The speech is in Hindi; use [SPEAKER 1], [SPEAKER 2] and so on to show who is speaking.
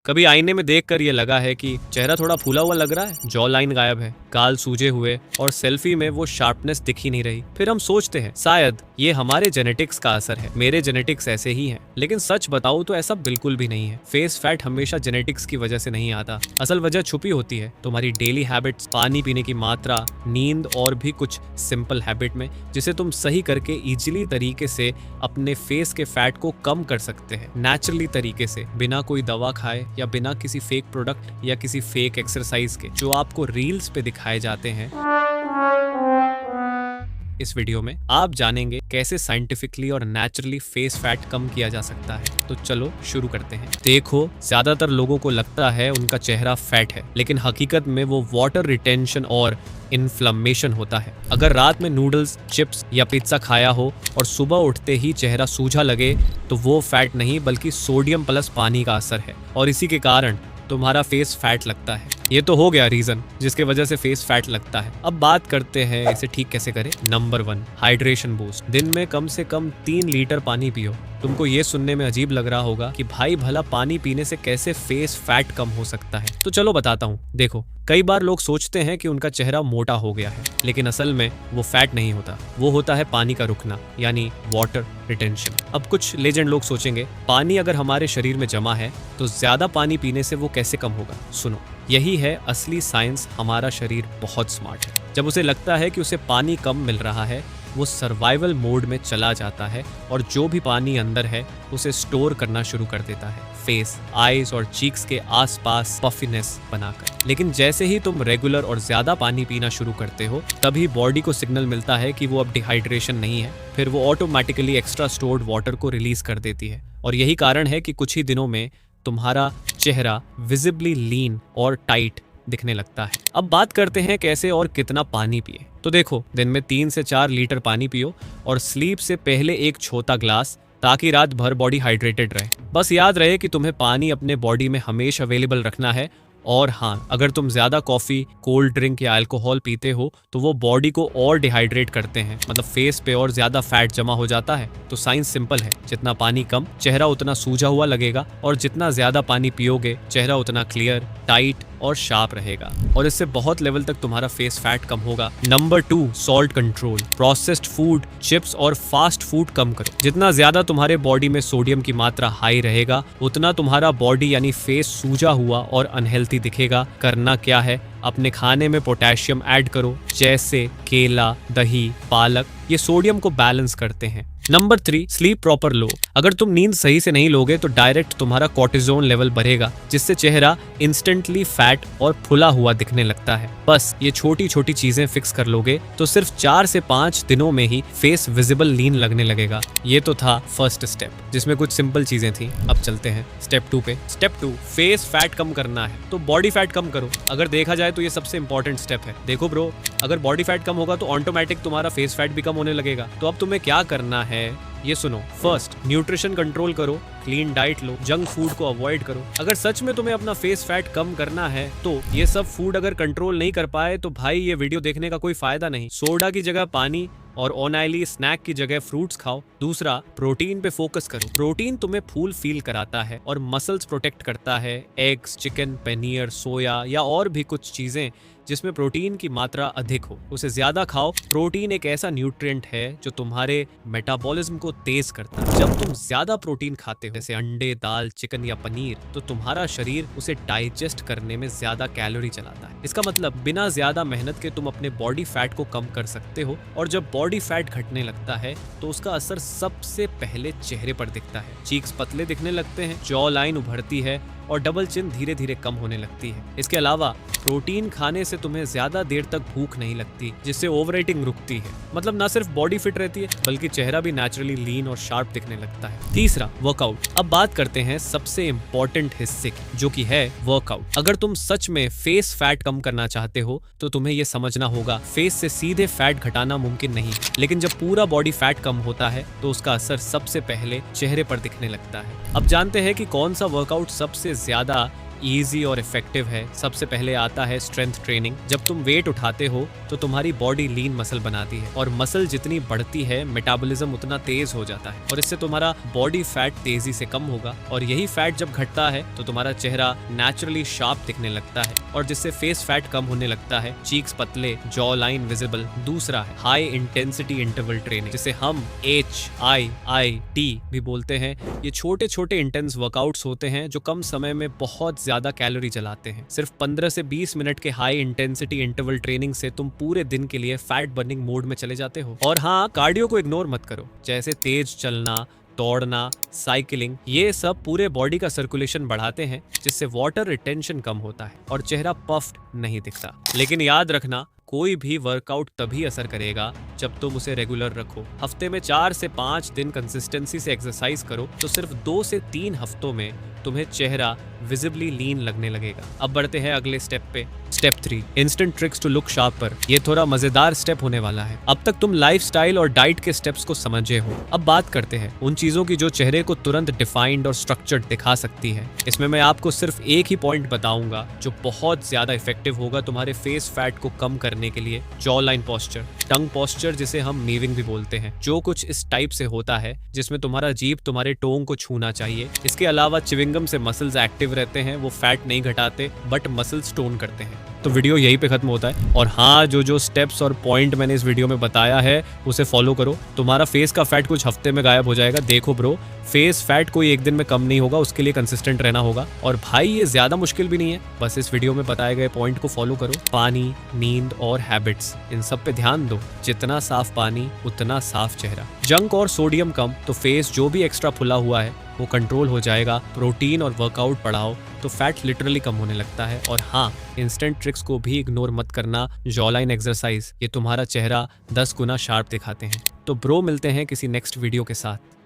[SPEAKER 1] कभी आईने में देखकर ये लगा है कि चेहरा थोड़ा फूला हुआ लग रहा है, जॉ लाइन गायब है, गाल सूजे हुए और सेल्फी में वो शार्पनेस दिख ही नहीं रही। फिर हम सोचते हैं शायद ये हमारे जेनेटिक्स का असर है, मेरे जेनेटिक्स ऐसे ही हैं। लेकिन सच बताऊं तो ऐसा बिल्कुल भी नहीं है। फेस फैट हमेशा जेनेटिक्स की वजह से नहीं आता। असल वजह छुपी होती है तुम्हारी डेली हैबिट्स, पानी पीने की मात्रा, नींद और भी कुछ सिंपल हैबिट में, जिसे तुम सही करके इजीली तरीके से अपने फेस के फैट को कम कर सकते हैं, नेचुरली तरीके से, बिना कोई दवा खाए या बिना किसी फेक प्रोडक्ट या किसी फेक एक्सरसाइज के जो आपको रील्स पे दिखाए जाते हैं। इस वीडियो में आप जानेंगे कैसे साइंटिफिकली और नेचुरली फेस फैट कम किया जा सकता है। तो चलो शुरू करते हैं। देखो, ज्यादातर लोगों को लगता है उनका चेहरा फैट है, लेकिन हकीकत में वो वाटर रिटेंशन और इन्फ्लेमेशन होता है। अगर रात में नूडल्स, चिप्स या पिज्जा खाया हो और सुबह उठते ही चेहरा सूझा लगे तो वो फैट नहीं बल्कि सोडियम प्लस पानी का असर है, और इसी के कारण तुम्हारा फेस फैट लगता है। ये तो हो गया रीजन जिसके वजह से फेस फैट लगता है। अब बात करते हैं इसे ठीक कैसे करें। Number 1, hydration boost. दिन में कम से कम 3 लीटर पानी पियो। तुमको ये सुनने में अजीब लग रहा होगा कि भाई भला पानी पीने से कैसे फेस फैट कम हो सकता है। तो चलो बताता हूँ। देखो, कई बार लोग सोचते हैं कि उनका चेहरा मोटा हो गया है, लेकिन असल में वो फैट नहीं होता, वो होता है पानी का रुकना, यानी वाटर रिटेंशन। अब कुछ लेजेंड लोग सोचेंगे पानी अगर हमारे शरीर में जमा है तो ज्यादा पानी पीने से वो कैसे कम होगा। सुनो, यही है असली साइंस। हमारा शरीर बहुत स्मार्ट है। जब उसे लगता है कि उसे पानी कम मिल रहा है, वो सर्वाइवल मोड में चला जाता है और जो भी पानी अंदर है उसे स्टोर करना शुरू कर देता है, फेस, आईज और चीक्स के आसपास पफिनेस बनाकर। लेकिन जैसे ही तुम रेगुलर और ज्यादा पानी पीना शुरू करते हो, तभी बॉडी को सिग्नल मिलता है कि वो अब डिहाइड्रेशन नहीं है। फिर वो ऑटोमेटिकली एक्स्ट्रा स्टोर्ड वाटर को रिलीज कर देती है, और यही कारण है कि कुछ ही दिनों में तुम्हारा चेहरा विजिबली लीन और टाइट दिखने लगता है। अब बात करते हैं कैसे और कितना पानी पिए। तो देखो, दिन में 3 से 4 लीटर पानी पियो और स्लीप से पहले एक छोटा ग्लास, ताकि रात भर बॉडी हाइड्रेटेड रहे। बस याद रहे कि तुम्हें पानी अपने बॉडी में हमेशा अवेलेबल रखना है। और हाँ, अगर तुम ज्यादा कॉफी, कोल्ड ड्रिंक या अल्कोहल पीते हो तो वो बॉडी को और डिहाइड्रेट करते हैं, मतलब फेस पे और ज्यादा फैट जमा हो जाता है। तो साइंस सिंपल है, जितना पानी कम, चेहरा उतना सूजा हुआ लगेगा, और जितना ज्यादा पानी पियोगे, चेहरा उतना क्लियर, टाइट और शार्प रहेगा, और इससे बहुत लेवल तक तुम्हारा फेस फैट कम होगा। Number 2, salt control. Processed food, chips और फास्ट फूड कम करो। जितना ज्यादा तुम्हारे बॉडी में सोडियम की मात्रा हाई रहेगा, उतना तुम्हारा बॉडी यानी फेस सूजा हुआ और अनहेल्थी दिखेगा। करना क्या है, अपने खाने में पोटेशियम ऐड करो, जैसे केला, दही, पालक। ये सोडियम को बैलेंस करते हैं। नंबर 3, स्लीप प्रॉपर लो। अगर तुम नींद सही से नहीं लोगे तो डायरेक्ट तुम्हारा कॉर्टिसोन लेवल बढ़ेगा, जिससे चेहरा इंस्टेंटली फैट और फुला हुआ दिखने लगता है। बस ये छोटी छोटी चीजें फिक्स कर लोगे तो सिर्फ 4 से 5 दिनों में ही फेस विजिबल लीन लगने लगेगा। ये तो था फर्स्ट स्टेप, जिसमें कुछ सिंपल चीजें थी। अब चलते हैं स्टेप 2 पे। स्टेप 2, फेस फैट कम करना है तो बॉडी फैट कम करो। अगर देखा जाए तो ये सबसे इंपॉर्टेंट स्टेप है। देखो ब्रो, अगर बॉडी फैट कम होगा तो ऑटोमेटिक तुम्हारा फेस फैट भी कम होने लगेगा। तो अब तुम्हें क्या करना है ये सुनो। फर्स्ट, न्यूट्रिशन कंट्रोल करो, क्लीन डाइट लो, जंक फूड को अवॉइड करो। अगर सच में तुम्हें अपना फेस फैट कम करना है तो ये सब फूड अगर कंट्रोल नहीं कर पाए तो भाई ये वीडियो देखने का कोई फायदा नहीं। सोडा की जगह पानी और ऑयली स्नैक की जगह फ्रूट्स खाओ। दूसरा, प्रोटीन पे फोकस करो। प्रोटीन तुम्हें फुल फील कराता है और मसल्स प्रोटेक्ट करता है। एग्स, चिकन, पनीर, सोया या और भी कुछ चीजें जिसमें प्रोटीन की मात्रा अधिक हो, उसे ज्यादा खाओ। प्रोटीन एक ऐसा न्यूट्रिएंट है जो तुम्हारे मेटाबॉलिज्म को तेज करता है। जब तुम ज्यादा प्रोटीन खाते हो, जैसे अंडे, दाल, चिकन या पनीर, तो तुम्हारा शरीर उसे डाइजेस्ट करने में ज्यादा कैलोरी चलाता है। इसका मतलब बिना ज्यादा मेहनत के तुम अपने बॉडी फैट को कम कर सकते हो। और जब बॉडी फैट घटने लगता है तो उसका असर सबसे पहले चेहरे पर दिखता है। चीक्स पतले दिखने लगते हैं, जॉ लाइन उभरती है और डबल चिन धीरे धीरे कम होने लगती है। इसके अलावा प्रोटीन खाने से तुम्हें ज्यादा देर तक भूख नहीं लगती, जिससे ओवर ईटिंग रुकती है। मतलब ना सिर्फ बॉडी फिट रहती है बल्कि चेहरा भी नेचुरली लीन और शार्प दिखने लगता है। तीसरा, वर्कआउट। अब बात करते हैं सबसे इंपॉर्टेंट हिस्से की, जो कि है वर्कआउट। अगर तुम सच में फेस फैट कम करना चाहते हो तो तुम्हें यह समझना होगा, फेस से सीधे फैट घटाना मुमकिन नहीं, लेकिन जब पूरा बॉडी फैट कम होता है तो उसका असर सबसे पहले चेहरे पर दिखने लगता है। अब जानते हैं कि कौन सा वर्कआउट सबसे ज्यादा इजी और इफेक्टिव है। सबसे पहले आता है स्ट्रेंथ ट्रेनिंग। जब तुम वेट उठाते हो तो तुम्हारी बॉडी लीन मसल बनाती है और मसल जितनी बढ़ती है मेटाबॉलिज्म उतना तेज हो जाता है और इससे तुम्हारा बॉडी फैट तेजी से कम होगा और यही फैट जब घटता है तो तुम्हारा चेहरा नेचुरली शार्प दिखने लगता है और जिससे फेस फैट कम होने लगता है, चीक्स पतले, जॉ लाइन विजिबल। दूसरा है हाई इंटेंसिटी इंटरवल ट्रेनिंग, जिसे हम HIIT भी बोलते हैं। ये छोटे छोटे इंटेंस वर्कआउट्स होते हैं जो कम समय में बहुत ज्यादा कैलोरी जलाते हैं। सिर्फ 15 से 20 मिनट के हाई इंटेंसिटी इंटरवल ट्रेनिंग से तुम पूरे दिन के लिए फैट बर्निंग मोड में चले जाते हो। और हाँ, कार्डियो को इग्नोर मत करो, जैसे तेज चलना, दौड़ना, साइकिलिंग, ये सब पूरे बॉडी का सर्कुलेशन बढ़ाते हैं जिससे वाटर रिटेंशन कम होता है और चेहरा पफ्ड नहीं दिखता। लेकिन याद रखना, कोई भी वर्कआउट तभी असर करेगा जब तुम उसे रेगुलर रखो। हफ्ते में 4 से 5 दिन कंसिस्टेंसी से एक्सरसाइज करो तो सिर्फ 2 से 3 हफ्तों में तुम्हें चेहरा विजिबली लीन लगने लगेगा। अब बढ़ते हैं अगले स्टेप पे। Step 3, instant tricks to look sharper. ये थोड़ा मजेदार स्टेप होने वाला है। अब तक तुम लाइफस्टाइल और डाइट के स्टेप्स को समझे हो। अब बात करते हैं उन चीजों की जो चेहरे को तुरंत डिफाइंड और स्ट्रक्चर्ड दिखा सकती है। इसमें मैं आपको सिर्फ एक ही पॉइंट बताऊंगा जो बहुत ज्यादा इफेक्टिव होगा तुम्हारे फेस फैट को कम करने के लिए। जॉ लाइन पोस्चर, टंग पोस्चर, जिसे हम मीविंग भी बोलते हैं, जो कुछ इस टाइप से होता है जिसमें तुम्हारा जीभ तुम्हारे टोंग को छूना चाहिए। इसके अलावा च्युइंगम से मसल्स एक्टिव रहते हैं, वो फैट नहीं घटाते बट मसल्स टोन करते हैं। तो वीडियो यहीं पे खत्म होता है। और हाँ, जो स्टेप्स और पॉइंट मैंने इस वीडियो में बताया है उसे फॉलो करो, तुम्हारा फेस का फैट कुछ हफ्ते में गायब हो जाएगा। देखो ब्रो, फेस फैट कोई एक दिन में कम नहीं होगा, उसके लिए कंसिस्टेंट रहना होगा। और भाई, ये ज्यादा मुश्किल भी नहीं है, बस इस वीडियो में बताए गए पॉइंट को फॉलो करो। पानी, नींद और हैबिट्स, इन सब पे ध्यान दो। जितना साफ पानी उतना साफ चेहरा। जंक और सोडियम कम, तो फेस जो भी एक्स्ट्रा फुला हुआ है वो कंट्रोल हो जाएगा। प्रोटीन और वर्कआउट बढ़ाओ तो फैट लिटरली कम होने लगता है। और हाँ, इंस्टेंट ट्रिक्स को भी इग्नोर मत करना। जॉ लाइन एक्सरसाइज, ये तुम्हारा चेहरा 10 गुना शार्प दिखाते हैं। तो ब्रो, मिलते हैं किसी नेक्स्ट वीडियो के साथ।